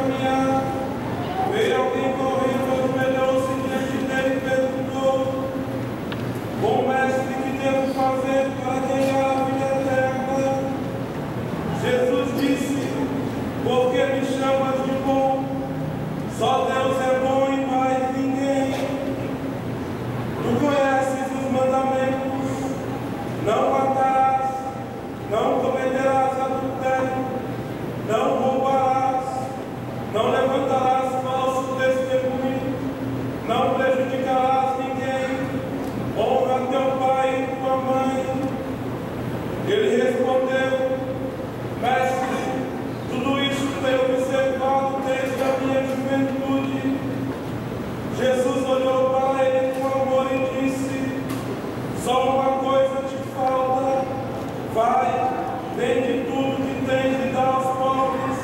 caminhar, veio alguém correndo, ajoelhou-se diante dele e perguntou: bom mestre, que devo fazer para ganhar a vida eterna? Jesus disse: por que me chamas de bom? Só Deus é bom e mais ninguém. Tu conheces os mandamentos: não matarás, não cometerás adultério, não roubarás, não levantarás falso testemunho, não prejudicarás ninguém, honra teu pai e tua mãe. Ele respondeu: mestre, tudo isso tenho observado desde a minha juventude. Jesus olhou para ele com amor e disse: só uma coisa te falta. Vai, vende tudo que tens e dá aos pobres,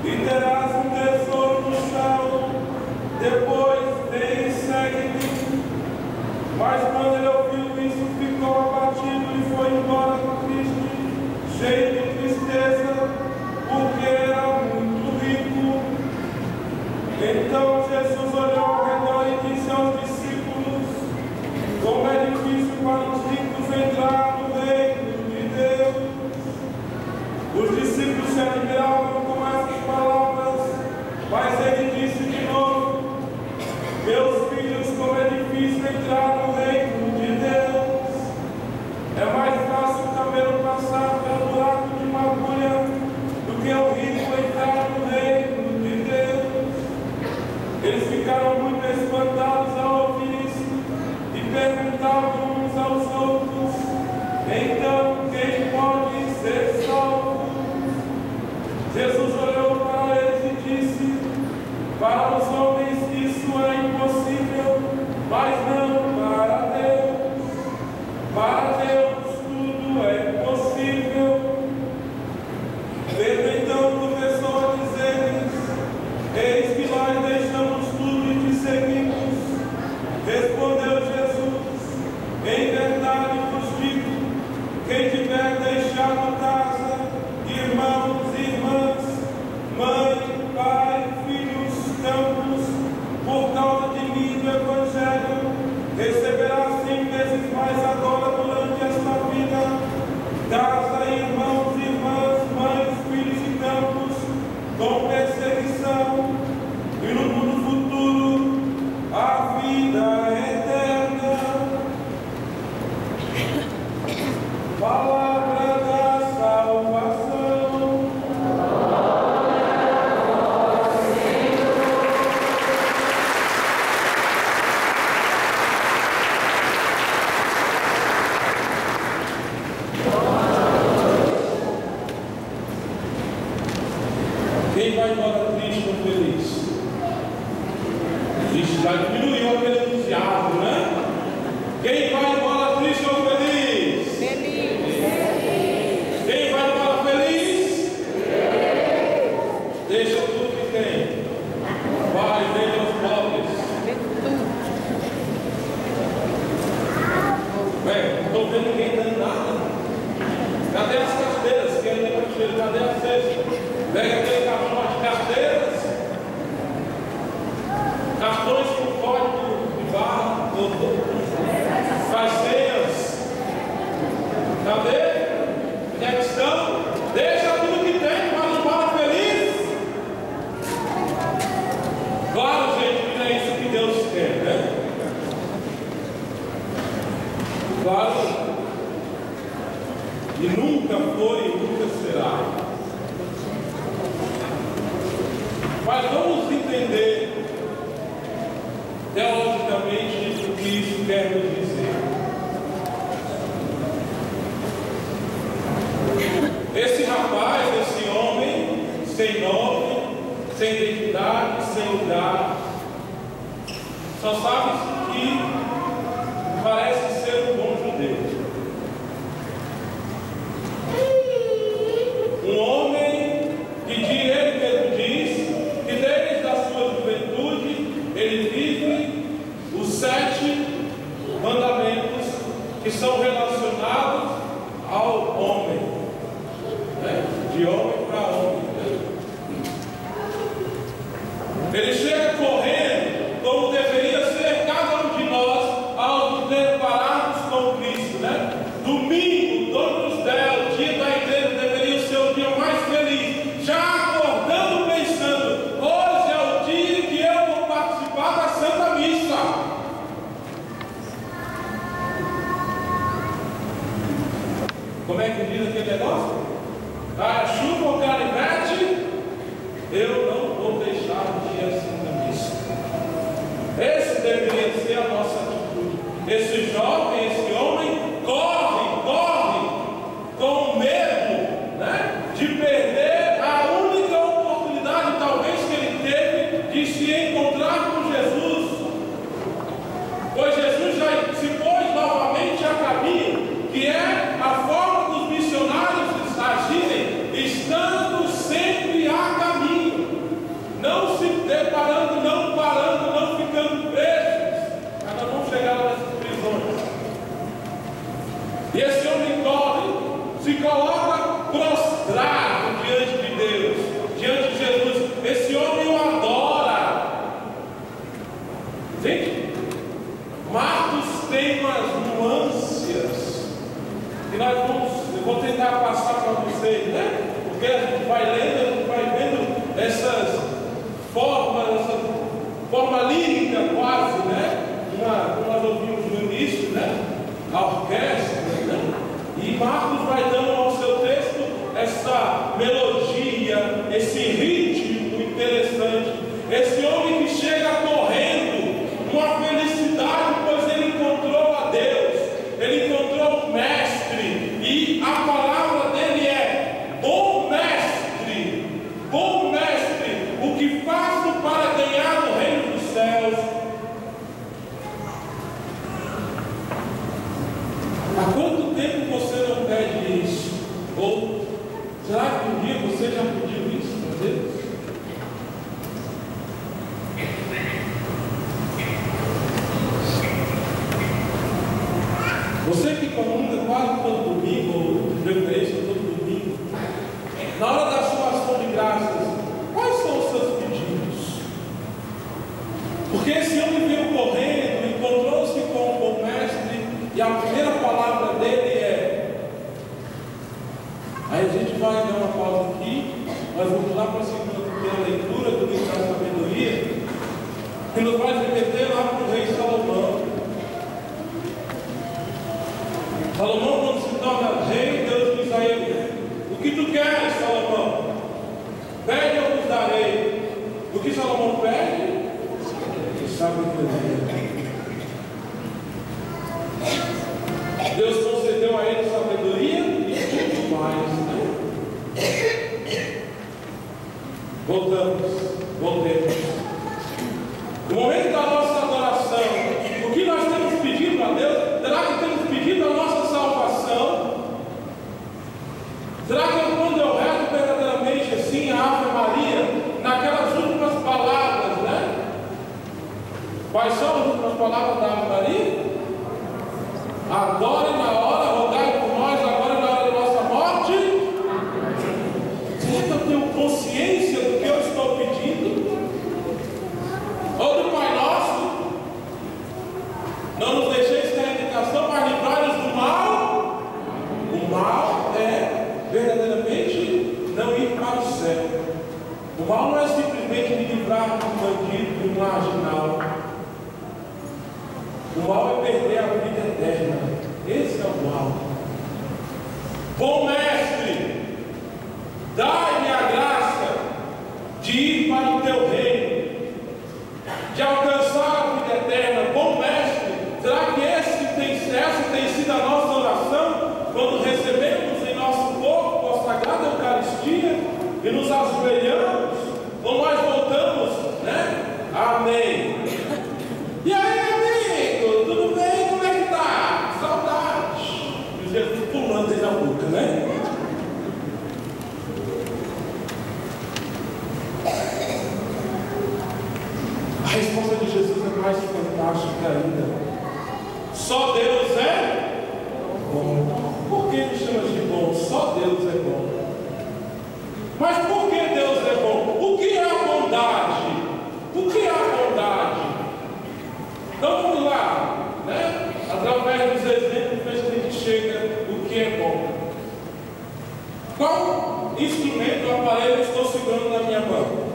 e terás um tesouro no céu. Depois vem e segue-me. Mas quando ele ouviu isso, ficou abatido e foi embora triste, cheio de tristeza, porque era muito rico. Então Jesus olhou ao redor e disse aos discípulos: como é difícil para os ricos entrar no reino de Deus. Os discípulos se admiravam com essas palavras, mas ele disse de novo: meus filhos, como é difícil entrar no reino de Deus. É mais fácil o camelo passar pelo buraco de uma agulha do que o rico entrar no reino de Deus. Eles ficaram muito espantados ao ouvir isso e perguntavam uns aos outros: então quem pode ser salvo? Jesus olhou para eles e disse: para os homens isso é impossível, mas não para Deus. Para Deus tudo é possível. Pedro então começou a dizer-lhes: eis que nós deixamos tudo e te seguimos. Respondeu Jesus: em verdade vos digo, quem tiver deixado casa, irmãos e irmãs, mãe, pai, filhos, campos, por causa de mim e do Evangelho, receberá 100 vezes mais agora durante esta vida, casa, irmãos e irmãs, mães, filhos e campos, com perseguição, e no mundo futuro a vida eterna. Palavra da salvação. Quem vai embora triste ou feliz? Isso já diminuiu aquele entusiasmo, né? Quem vai embora triste ou feliz? Feliz. Quem vai embora feliz? Feliz. Deixa tudo que tem. Vai, vende aos pobres. Não estou vendo ninguém dando nada. Cadê as carteiras? Quem ainda vai tirar? Cadê a cesta? Pega aquele cartão de carteiras, cartões com código de barra, faz senhas. Cadê? Onde é que estão? Deixa tudo que tem para ir embora feliz. Claro, gente, que não é isso que Deus quer, né? Claro. E nunca foi e nunca será. Mas vamos entender teologicamente o que isso quer nos dizer. Esse rapaz, esse homem, sem nome, sem identidade, sem lugar, só sabe que parece ser um bom judeu. Um homem que ele mesmo diz que desde a sua juventude ele vive os 7 mandamentos que são relacionados ao homem, né? De homem para homem. Ele chega correndo, como deveria ser cada um de nós, ao nos depararmos com Cristo, né? Domingo, Dominus Dei, o dia da igreja, deveria ser o dia mais feliz. Já acordando pensando, hoje é o dia que eu vou participar da Santa Missa. Como é que diz aquele negócio? A chuva ou canivete, eu não vou deixar de ir à Santa Missa. Esse deveria ser a nossa atitude. Esse jovem, esse homem, corre com medo, né, de perder a única oportunidade, talvez, que ele teve de se encontrar com Jesus. Pois Jesus já se pôs novamente a caminho, que é a forma dos missionários agirem, estando sempre a caminho, não se deparando, não parando, não ficando presos. Mas nós vamos chegar nessas prisões. E esse homem corre, se coloca prostrado diante de Deus, diante de Jesus. Esse homem o adora. Gente, Marcos tem umas nuances que eu vou tentar passar para vocês, né? Porque a gente vai lendo, a gente vai vendo essas formas, essa forma lírica quase, né? Como nós ouvimos no início, né? A orquestra, né? E Marcos vai dando ao seu texto essa melodia, esse ritmo interessante. Esse homem que chega correndo, uma felicidade, pois ele encontrou a Deus, ele encontrou o Mestre, e a palavra dele é: bom mestre, o que faço para ganhar o reino dos céus? Há quanto tempo você não pede isso? Ou será que um dia você já pediu isso para Deus? Você que comunga quase todo domingo, ou de preferência todo domingo, na hora da sua ação de graças, quais são os seus pedidos? Porque esse homem veio correndo, encontrou-se com o bom mestre, e a primeira palavra dele é... Aí a gente vai dar uma pausa aqui, nós vamos lá para a segunda leitura do livro da sabedoria, que nos vai remeter lá para o rei Salomão. Salomão, quando se torna rei, Deus diz a ele: o que tu queres, Salomão? Pede, eu vos darei. O que Salomão pede? Sabedoria. Deus concedeu a ele sabedoria e tudo mais, né? Voltemos. No momento da nossa adoração, o que nós temos pedido a Deus? Será que temos pedido a nossa salvação? Será que quando eu rezo verdadeiramente assim a Ave Maria, naquelas últimas palavras, né? Quais são as últimas palavras da Ave Maria? Agora e na hora, rogai por nós, agora e na hora da nossa morte. Será que eu tenho consciência do que eu estou pedindo? Ou do Pai Nosso? Não nos deixeis cair em tentação, mas livrai-nos do mal. O mal é verdadeiramente não ir para o céu. O mal não é simplesmente me livrar de um bandido, de um marginal. O mal é perder a vida eterna. Esse é o mal. Bom mestre, dai-me a graça de ir para o teu reino, de alcançar a vida eterna. Bom mestre, será que essa tem sido a nossa oração quando recebemos em nosso corpo a sagrada Eucaristia e nos ajoelhamos? Ou nós voltamos, né? Amém. E aí, amigo, tudo bem? Como é que tá? Saudade. E Jesus pulando desde a boca, né? A resposta de Jesus é mais fantástica ainda. Só Deus é bom. Por que me chamas de bom? Só Deus é bom. Mas por que Deus é bom? O que é a bondade? instrumento, o aparelho eu estou segurando na minha mão?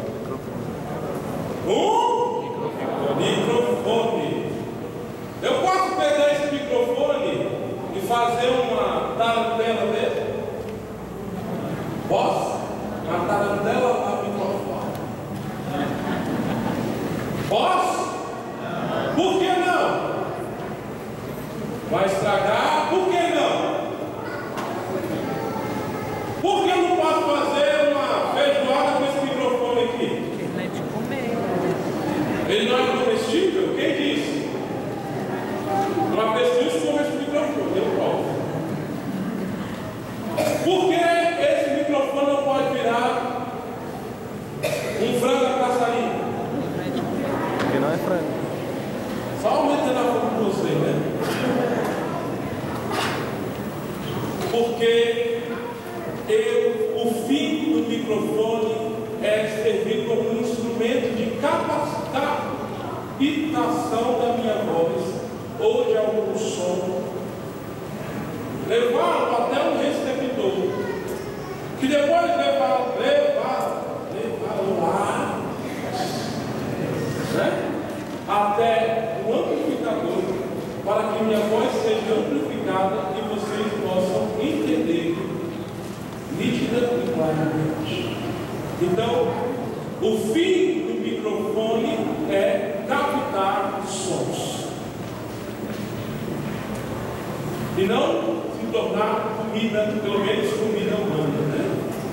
Microfone. Eu posso pegar esse microfone e fazer uma tarantela dele? Posso? Uma tarantela ao microfone. Posso? Por que não? Vai estragar? Por que não? Por que eu não posso fazer uma feijoada com esse microfone aqui? Ele é de comer. Ele não é comestível? Quem disse? Uma pessoa come esse microfone, eu posso. Por que esse microfone não pode virar um frango a passarinho? Porque não é frango. Só aumentando a boca de você, né? Porque o fim do microfone é servir como um instrumento de capacitação da minha voz ou de algum som, levá-lo até um receptor, que depois levá-lo lá, né? Até o amplificador, para que minha voz seja amplificada e vocês possam entender nítida e claramente. Então, o fim do microfone é captar sons e não se tornar comida, pelo menos comida humana, né?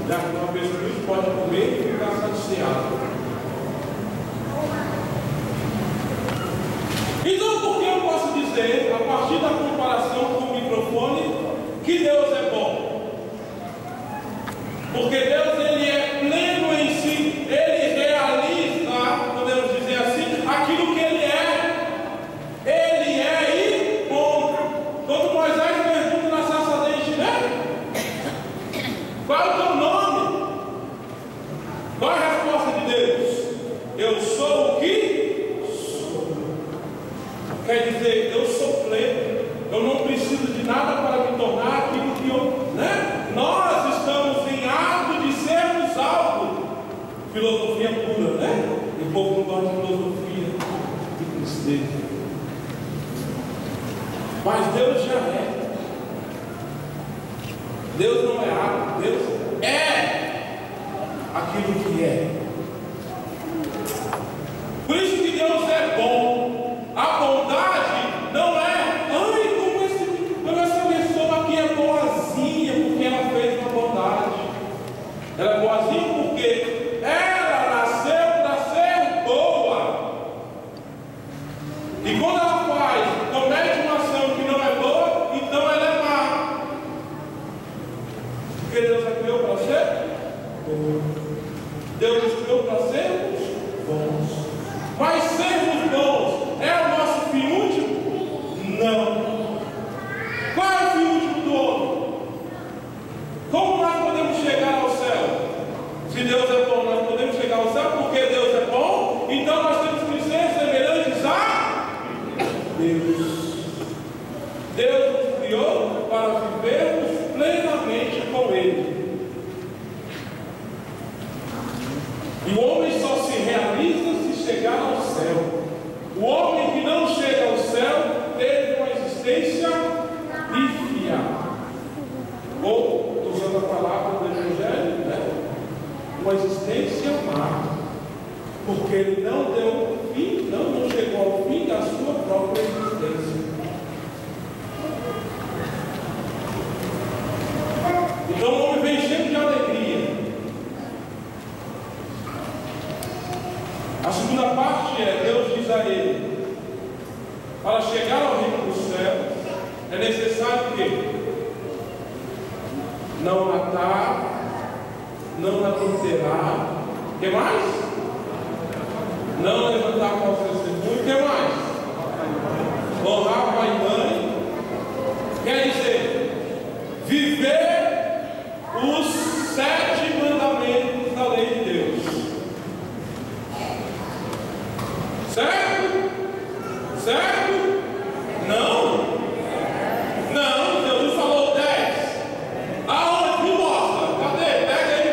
Já que uma pessoa pode comer e ficar saciado. Então, por que eu posso dizer, a partir da comparação com o microfone, que Deus é bom? Porque Deus, ele é pleno em si, ele realiza, podemos dizer assim, aquilo que ele é. Ele é e ponto. Quando Moisés pergunta na sarça ardente, né? Qual é o teu nome? Qual é a resposta de Deus? Eu sou o que sou. Quer dizer, eu sou pleno. Eu não preciso de nada para me tornar aquilo que eu, né? Nós estamos em ato de sermos algo. Filosofia pura, né? E o povo não gosta de filosofia, de tristeza. Mas Deus já é. Deus não é algo, Deus é aquilo que é. Por isso que Deus é bom. A bondade não é, ai, como essa pessoa aqui é boazinha, porque ela fez uma bondade. Ela é boazinha porque ela nasceu para ser boa. E quando ela comete uma ação que não é boa, então ela é má. Porque Deus a criou para ser boa. Deus nos criou para sermos bons. Mas sermos bons é o nosso fim último? Não. Qual é o fim último do homem? Como nós podemos chegar ao céu? Se Deus é bom, nós podemos chegar ao céu porque Deus é bom, então nós temos que ser semelhantes a Deus. Deus nos criou para vivermos plenamente com Ele. E o homem só se realiza se chegar ao céu. O homem que não chega ao céu teve uma existência infiável. Ou, usando a palavra do Evangelho, né? Uma existência má. Porque ele não deu fim, não chegou ao fim da sua própria existência. Então o homem vem cheio de alegria. A segunda parte é, Deus diz a ele, para chegar ao reino dos céus, é necessário o quê? Não matar, não adulterar, o que mais? Não levantar falso testemunho, o que mais? Honrar pai e mãe, quer dizer, viver os 7 mandamentos da lei de Deus. Certo? Certo? Não? Não, Jesus falou 10. Aonde? Me mostra. Cadê? Pega aí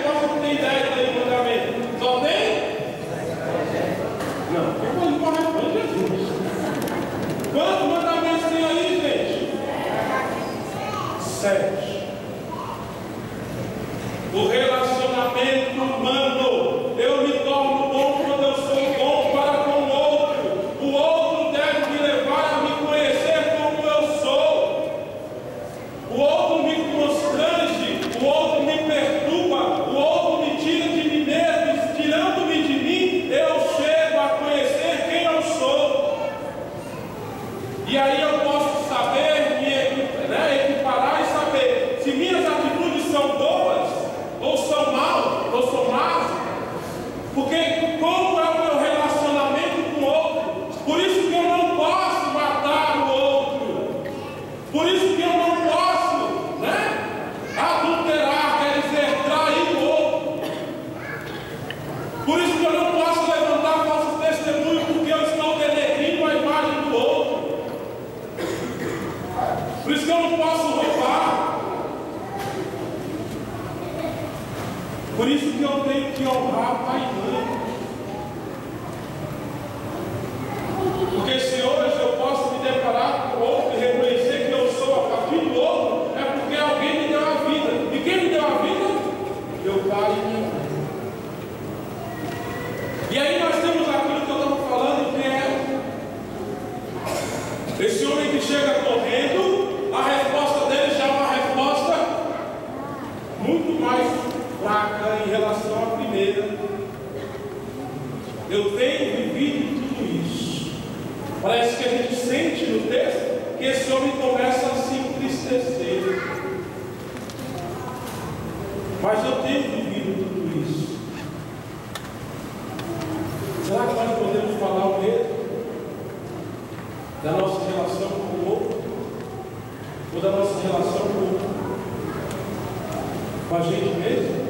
Eu tenho vivido tudo isso. Parece que a gente sente no texto que esse homem começa a se entristecer. Mas eu tenho vivido tudo isso. Será que nós podemos falar o mesmo da nossa relação com o outro? Ou da nossa relação com a gente mesmo?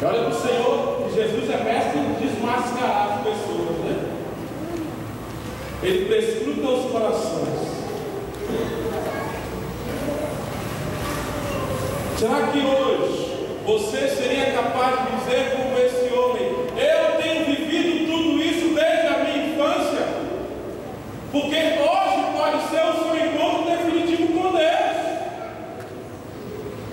E olha para o Senhor, que Jesus é mestre em desmascarar as pessoas, né? Ele perscruta os corações. Será que hoje você seria capaz de dizer como esse homem: eu tenho vivido tudo isso desde a minha infância? Porque hoje pode ser o seu encontro definitivo com Deus.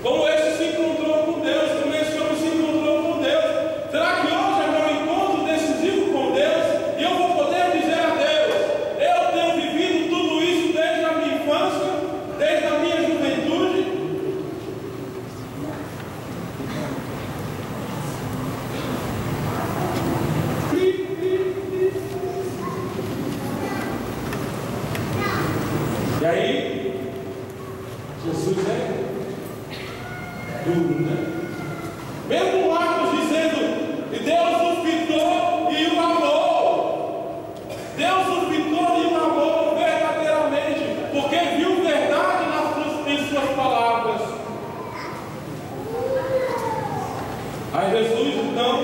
Como esse se encontrou com Deus, como esse homem se encontrou com Deus. Será que hoje é meu encontro decisivo com Deus? E eu vou poder dizer a Deus: eu tenho vivido tudo isso desde a minha infância, desde a minha juventude? E aí, Jesus é duro, né? Mesmo Marcos dizendo que Deus o fitou e o amou. Deus o fitou e o amou verdadeiramente, porque viu verdade em suas palavras. Aí Jesus, então,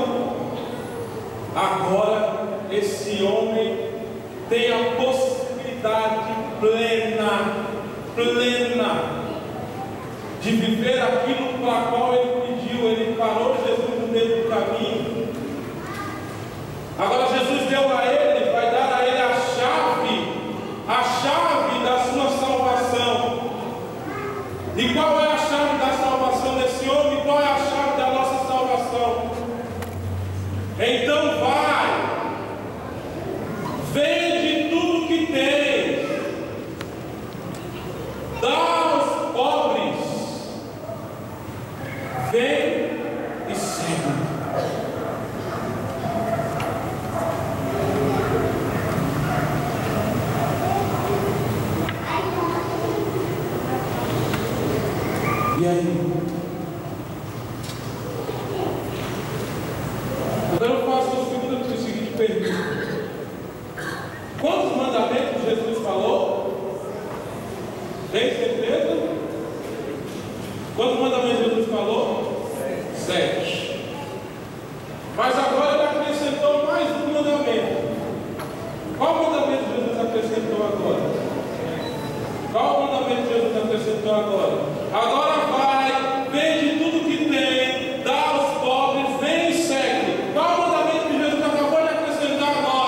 agora esse homem tem a possibilidade plena de viver aquilo para qual ele pediu. Ele parou Jesus no meio do caminho. Agora Jesus deu a ele, vai dar a ele a chave da sua salvação. E qual é a chave da salvação desse homem? Qual é a chave da nossa salvação? Então vai, vende tudo que tem, dá aos pobres, vem e segue. E aí? Agora eu faço a seguinte pergunta: quantos mandamentos Jesus falou? Tem certeza? Quantos mandamentos Jesus falou? 7. Mas agora ele acrescentou mais um mandamento. Qual mandamento Jesus acrescentou agora? Qual mandamento Jesus acrescentou agora? Agora vai, vende tudo que tem, dá aos pobres, vem e segue. Qual mandamento que Jesus acabou de acrescentar agora?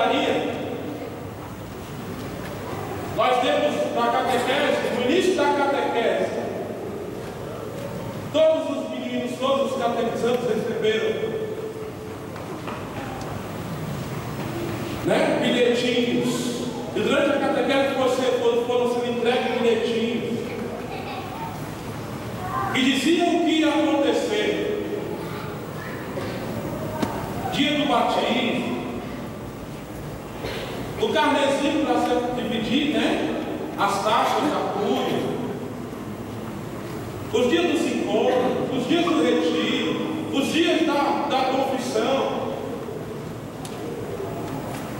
secretaria, nós temos na catequese, no início da catequese, todos os meninos, todos os catequizantes receberam bilhetinhos. E durante a catequese foram sendo entregues bilhetinhos que diziam o que ia acontecer. Dia do batismo, o carnezinho para se dividir, as taxas da cúria, os dias dos encontros, os dias do retiro, os dias da confissão.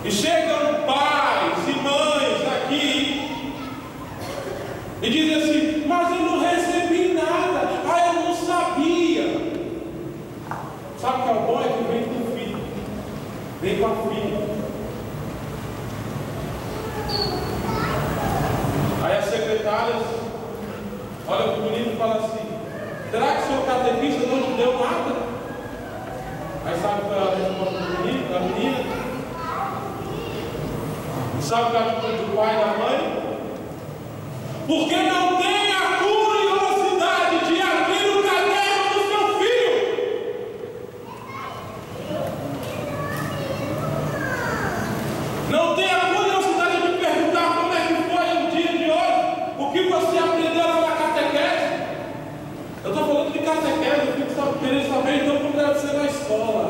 E chegam pais e mães aqui e dizem assim: mas eu não recebi nada, eu não sabia. Sabe o que é o bom? É que vem com o filho, vem com a filha. Aí as secretárias olham para o menino e falam assim: será que o seu catequista não te deu nada? Aí sabe qual é a resposta do menino, da menina? Sabe a atitude do pai e da mãe? Porque não tem a curiosidade de abrir o caderno do seu filho. Não tem a curiosidade de perguntar como é que foi o dia de hoje, o que você aprendeu na catequese. Eu estou falando de catequese, eu fico querendo saber então como deve ser na escola,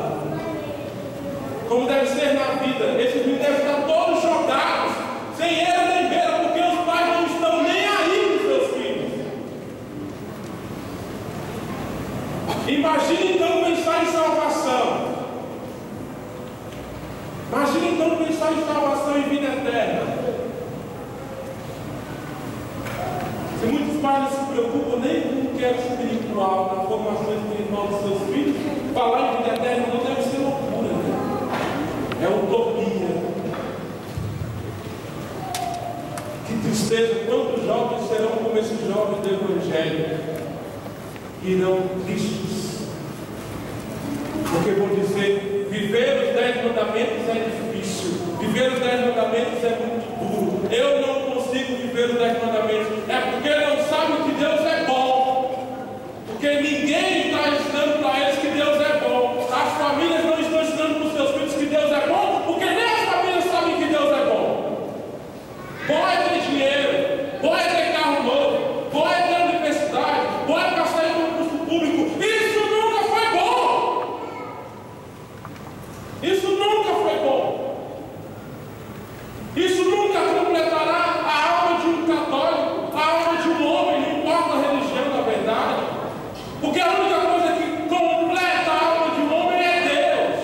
como deve ser na vida. Esses filhos devem estar todos jogados, sem era nem beira, porque os pais não estão nem aí com seus filhos. Imagine então pensar em salvação. Imagine então pensar em salvação e vida eterna. Se muitos pais não se preocupam nem com o que é espiritual, na formação espiritual dos seus filhos, falar em vida eterna não deve ser loucura, é utopia. Que tristeza, quantos jovens serão como esses jovens do Evangelho, irão tristes, porque vão dizer: viver os 10 mandamentos é difícil, viver os 10 mandamentos é muito duro, eu não consigo viver os 10 mandamentos. É porque não sabem que Deus é bom, porque ninguém está ensinando para eles que Deus é bom. As famílias não estão ensinando para os seus filhos que Deus é bom, porque nem as famílias sabem que Deus é bom. Bom é ter dinheiro, bom é ter carro novo, bom é ter universidade, bom é passar em concurso público. Isso nunca foi bom. Isso nunca foi bom. Isso nunca completará a alma de um católico, a alma de um homem, não importa a religião, na verdade. Porque a única coisa que completa a alma de um homem é Deus.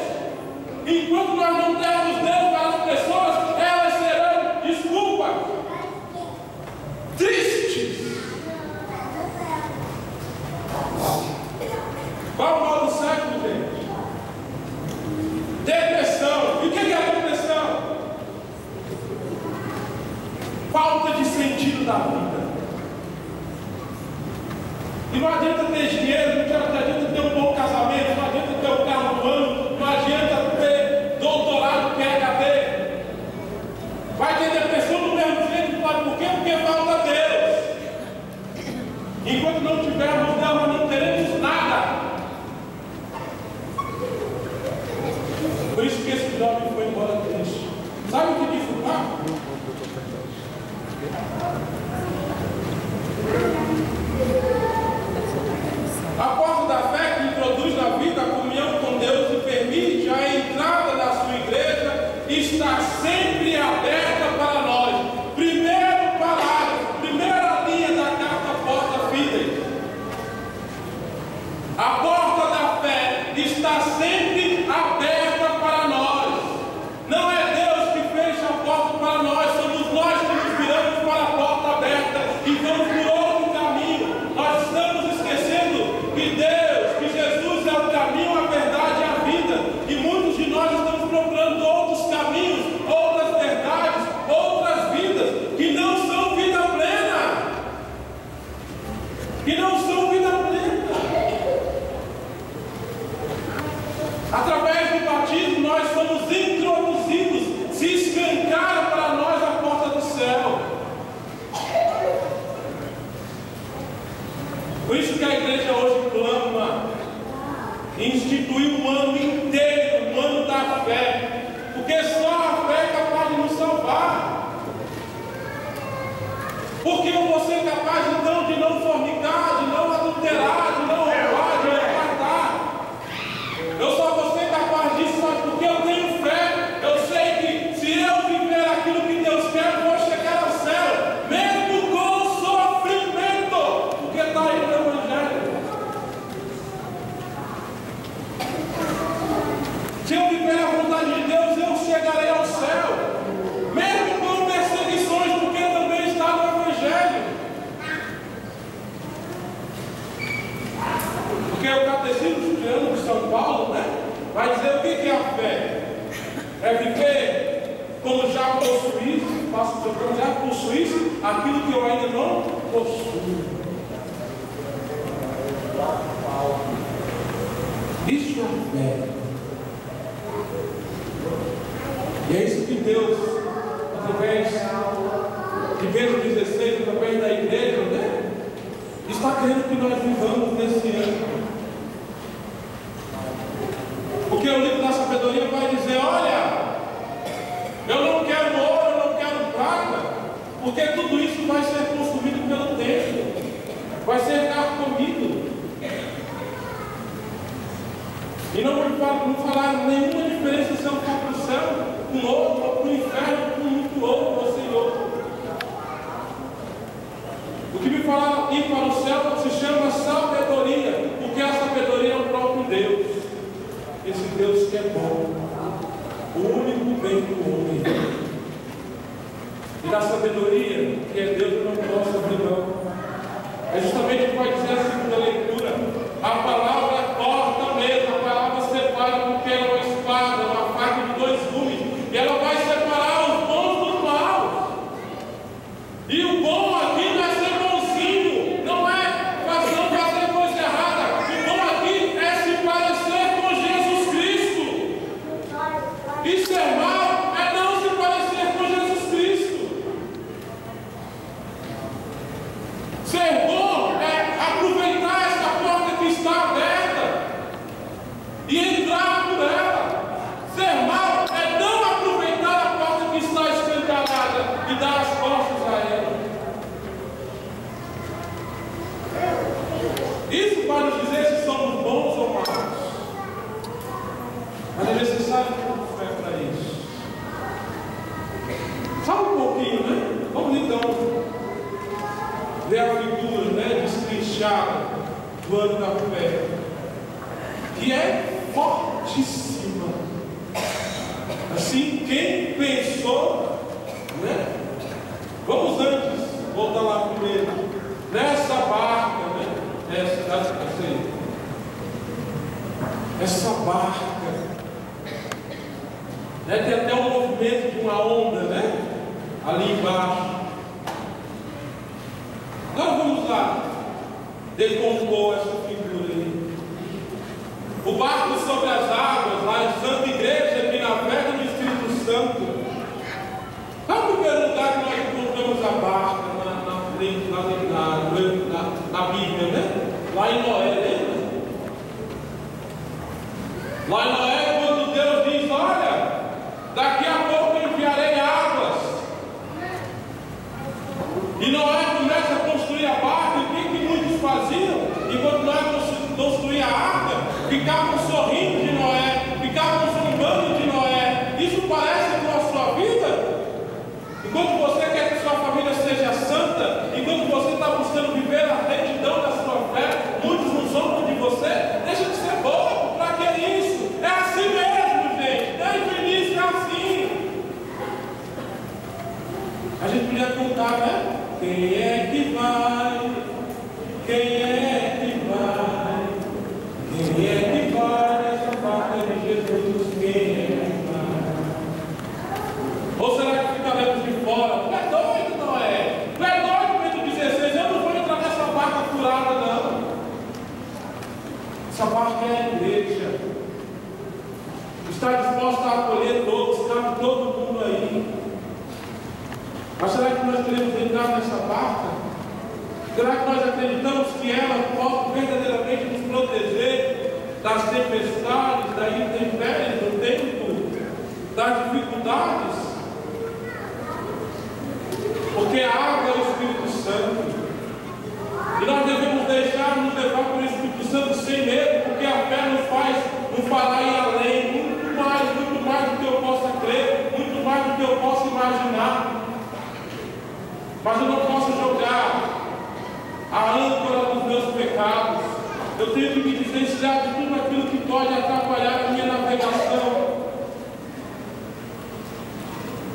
Enquanto nós não temos Deus para as pessoas, elas serão, desculpa, tristes. Qual o mal do século, gente? Depressão. E o que é a depressão? Falta de sentido da vida. E não adianta ter dinheiro, não adianta ter um bom casamento, não adianta ter um carro do ano, não adianta ter doutorado, PhD. Vai ter depressão do mesmo jeito, sabe por quê? Porque falta Deus. Enquanto não tivermos Deus, nós não teremos nada. Por isso que esse jovem foi embora triste. Sabe o que disse o pai? A porta da fé que introduz na vida a comunhão com Deus e permite a entrada da sua igreja está sempre aberta para nós. Primeiro parágrafo, primeira linha da carta Porta Fidei. Por isso que a igreja hoje clama instituir um ano inteiro, um ano da fé, porque só a fé é capaz de nos salvar. Porque eu vou ser capaz então de não fornicar, de não adulterar, de não roubar, de não matar. Eu só vou ser capaz disso, sabe? Porque eu tenho fé. Eu sei que se eu viver aquilo que Deus quer, eu vou chegar ao céu, mesmo com sofrimento, porque está aí no Evangelho. Se eu viver a vontade de Deus, eu chegarei ao céu, mesmo com perseguições, porque também está no Evangelho. Porque o Catecismo de São Paulo, né, vai dizer o que é a fé. É viver como já possuísse, como já possuísse aquilo que eu ainda não possuo. Isso é fé. E é isso que Deus, através de Bento 16, através da igreja, né, está querendo que nós vivamos nesse ano. Porque o livro da sabedoria vai dizer: olha, eu não quero ouro, eu não quero prata, porque tudo isso vai ser consumido pelo tempo, vai ser carcomido. E não falar nenhuma diferença se eu for para o céu com ouro, ou para o inferno com muito ouro ou sem ouro. O que me falaram ir para o céu se chama sabedoria, porque a sabedoria é o próprio Deus. Esse Deus que é bom, o único bem do homem. E da sabedoria, que é Deus, eu não posso abrir mão. É justamente o que vai dizer a segunda leitura. A palavra corta mesmo, a palavra separa, porque ela é uma espada, uma faca de dois gumes, e ela vai separar os bons dos maus. E o bom aqui não é ser bonzinho, não é fazer coisa errada. O bom aqui é se parecer com Jesus Cristo. E ser mal é não se parecer com Jesus Cristo. Ser bom é aproveitar essa porta que está aberta e entrar por ela. Ser mal é não aproveitar a porta que está escancarada e dar as costas a ela. Isso vai nos dizer se somos bons ou maus. Mas é necessário ter fé para isso. Só um pouquinho, né? Vamos então ver a figura, né, destrinchada do ano da fé, que é fortíssima. Assim, quem pensou, né? Vamos antes voltar lá primeiro nessa barca, né? Essa barca, né? Tem até um movimento de uma onda, né? Ali embaixo. Agora vamos lá decompor essa figura aí. O barco sobre as águas, lá em Santa Igreja, aqui na fé do Espírito Santo. Qual é o primeiro lugar que nós encontramos a barca na frente, na Bíblia, né? Lá em Noé, lembra? Lá em Noé, quando Deus diz: olha, daqui a pouco eu enviarei águas. E Noé começa a construir a barca, e o que muitos faziam? Enquanto Noé construía a arca, ficavam sorrindo de Noé, ficavam zombando de Noé. Isso parece com a sua vida? Enquanto você quer que sua família seja santa, enquanto você está buscando viver a retidão da sua fé, muitos não zombam de você. Deixa de ser bobo, para que isso? É assim mesmo, gente, desde o início é assim. A gente podia contar, né? Quem é que vai? Quem é que vai? Quem é que vai nessa barca de Jesus? Quem é que vai? Ou será que ficaremos de fora? Tu é doido, Noé? Tu é doido, Bento 16? Eu não vou entrar nessa barca furada, não. Essa barca é a igreja. Está disposta a acolher todos, cabe todo mundo aí. Mas será que nós queremos entrar nessa barca? Será que nós acreditamos que ela tenho que me desvencilhar de tudo aquilo que pode atrapalhar a minha navegação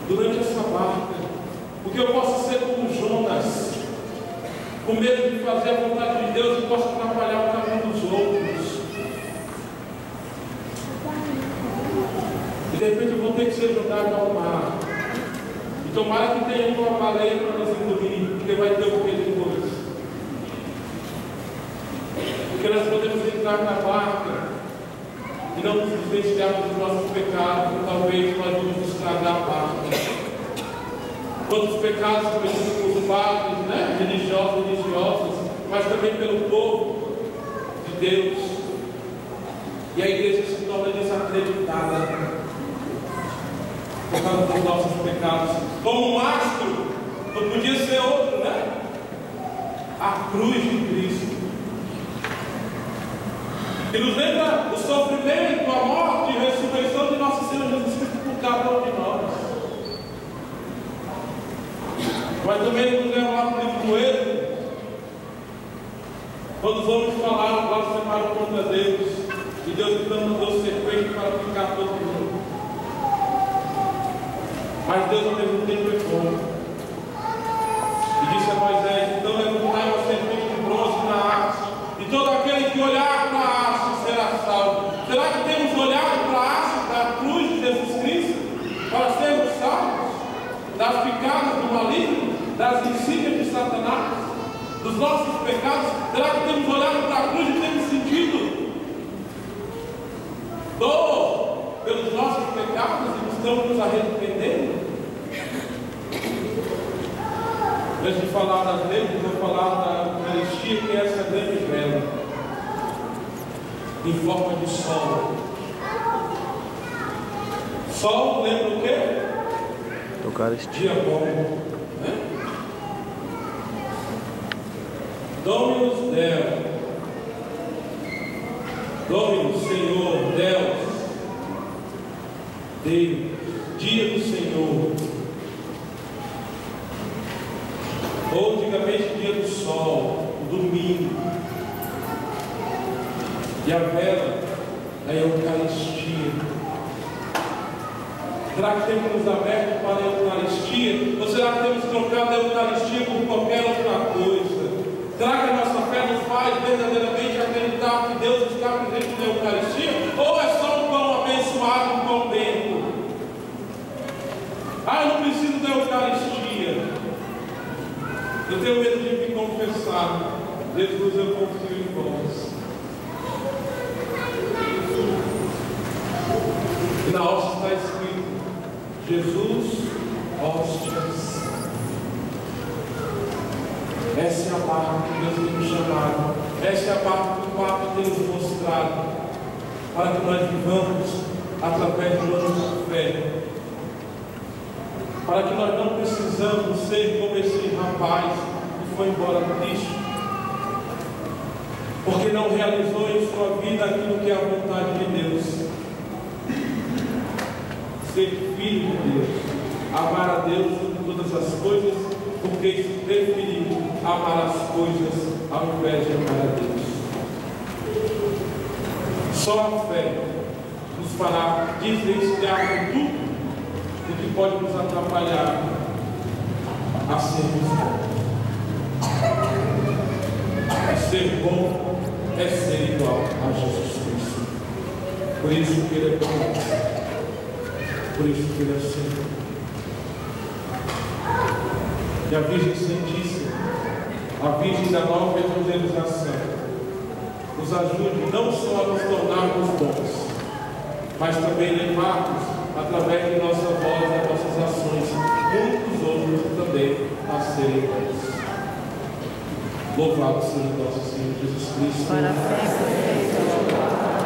durante essa barca, porque eu posso ser como Jonas, com medo de fazer a vontade de Deus e posso atrapalhar o caminho dos outros. E de repente eu vou ter que ser jogado ao mar. E tomara que tenha uma baleia para nos engolir, porque vai ter o que depois. Porque nós podemos entrar na barca e não nos desvencilharmos dos nossos pecados, e talvez nós vamos estragar a barca. Quantos pecados cometidos por os padres, religiosos, mas também pelo povo de Deus. E a igreja se torna desacreditada por causa dos nossos pecados. Como um mastro, não podia ser outro, né? A cruz de Cristo, que nos lembra o sofrimento, a morte e a ressurreição de nosso Senhor Jesus Cristo por cada um de nós. Mas também nos leva lá para o livro do Êxodo, quando os homens falaram, blasfemaram contra Deus, e Deus então mandou serpente para picar todo mundo. Mas Deus ao mesmo tempo é bom. E disse a Moisés: então levantai uma serpente de bronze na haste, e todo aquele que olhar para a haste será salvo. Será que temos olhado para a haste da cruz de Jesus Cristo para sermos salvos das picadas do maligno, das insígnias de Satanás, dos nossos pecados? Será que temos olhado para a cruz e temos sentido dor pelos nossos pecados e estamos nos arrependendo? Antes de falar das leis, eu vou falar da Eucaristia, que é essa grande vela em forma de sol. Sol lembra o quê? Eucaristia. Dia bom, né? Dominus Deus, Dominus, Senhor, Deus, dia do Senhor, ou antigamente dia do sol, domingo, e a vela é a Eucaristia. Será que temos nos aberto para a Eucaristia? Ou será que temos trocado a Eucaristia por qualquer outra coisa? Será que a nossa fé nos faz verdadeiramente acreditar que Deus está presente na Eucaristia? Ou é só um pão abençoado, um pão bento? Eu não preciso da Eucaristia. Eu tenho medo de me confessar. Jesus, eu confio em vós. E na hóstia está escrito: Jesus, hóstias. Essa é a barca que Deus tem nos chamado. Essa é a barca que o Papa tem nos mostrado, para que nós vivamos através do nosso fé. Para que nós não precisamos ser como esse rapaz que foi embora triste, porque não realizou em sua vida aquilo que é a vontade de Deus. Ser filho de Deus, amar a Deus sobre todas as coisas, porque isso preferiu amar as coisas ao invés de amar a Deus. Só a fé nos fará desvencilhar de tudo o que pode nos atrapalhar a sermos bons. Ser bom é ser igual a Jesus Cristo. Por isso que Ele é bom, por isso que Ele é Senhor. E a Virgem Santíssima, a Virgem da nova evangelização, nos ajude não só a nos tornarmos bons, mas também levarmos, através de nossa voz e das nossas ações, muitos outros também a serem bons. Louvado seja nosso Senhor Jesus Cristo. Para sempre.